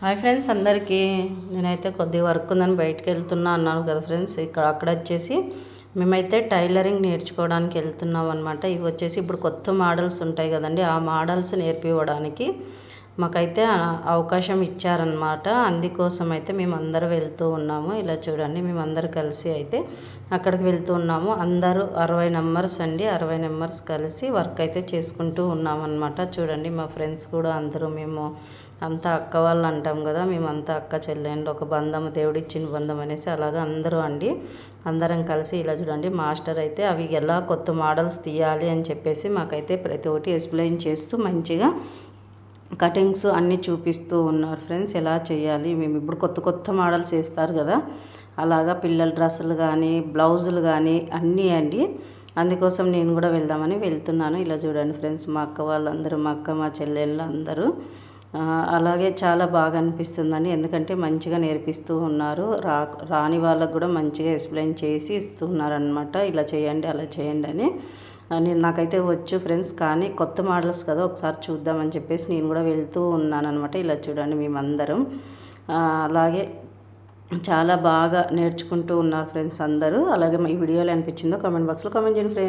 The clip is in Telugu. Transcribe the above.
హాయ్ ఫ్రెండ్స్ అందరికీ. నేనైతే కొద్దిగా వర్క్ ఉందని బయటకు వెళ్తున్నా అన్నాను కదా ఫ్రెండ్స్. అక్కడ వచ్చేసి మేమైతే టైలరింగ్ నేర్చుకోవడానికి వెళ్తున్నాం అనమాట. ఇవి వచ్చేసి ఇప్పుడు కొత్త మోడల్స్ ఉంటాయి కదండి, ఆ మోడల్స్ నేర్పివ్వడానికి మాకైతే అవకాశం ఇచ్చారనమాట. అందుకోసం అయితే మేమందరం వెళ్తూ ఉన్నాము. ఇలా చూడండి, మేమందరం కలిసి అయితే అక్కడికి వెళ్తూ ఉన్నాము. అందరూ 60 మెంబర్స్ అండి, 60 మెంబర్స్ కలిసి వర్క్ అయితే చేసుకుంటూ ఉన్నామన్నమాట. చూడండి, మా ఫ్రెండ్స్ కూడా అందరూ, మేము అంతా అక్క వాళ్ళు అంటాం కదా, మేమంతా అక్క చెల్లెండ్లు, ఒక బంధం, దేవుడిచ్చిన బంధం అనేసి అలాగా అందరూ అండి. అందరం కలిసి ఇలా చూడండి, మాస్టర్ అయితే అవి ఎలా కొత్త మోడల్స్ తీయాలి అని చెప్పేసి మాకైతే ప్రతి ఒక్కటి ఎక్స్ప్లెయిన్ చేస్తూ మంచిగా కటింగ్స్ అన్నీ చూపిస్తూ ఉన్నారు ఫ్రెండ్స్. ఎలా చేయాలి, మేము ఇప్పుడు కొత్త కొత్త మోడల్స్ వేస్తారు కదా, అలాగా పిల్లల డ్రెస్సులు కానీ బ్లౌజులు కానీ అన్నీ అండి. అందుకోసం నేను కూడా వెళ్దామని వెళ్తున్నాను. ఇలా చూడండి ఫ్రెండ్స్, మా అక్క వాళ్ళందరూ, మా అక్క మా చెల్లెళ్ళు అందరూ. అలాగే చాలా బాగా అనిపిస్తుందండి, ఎందుకంటే మంచిగా నేర్పిస్తూ ఉన్నారు. రాని వాళ్ళకు కూడా మంచిగా ఎక్స్ప్లెయిన్ చేసి ఇస్తున్నారనమాట. ఇలా చేయండి అలా చేయండి అని. నాకైతే వచ్చు ఫ్రెండ్స్, కానీ కొత్త మోడల్స్ కదా, ఒకసారి చూద్దామని చెప్పేసి నేను కూడా వెళ్తూ ఉన్నాను అనమాట. ఇలా చూడండి, మేమందరం అలాగే చాలా బాగా నేర్చుకుంటూ ఉన్నారు ఫ్రెండ్స్ అందరూ. అలాగే ఈ వీడియోలో అనిపించిందో కామెంట్ బాక్స్లో కామెంట్ చేయండి ఫ్రెండ్స్.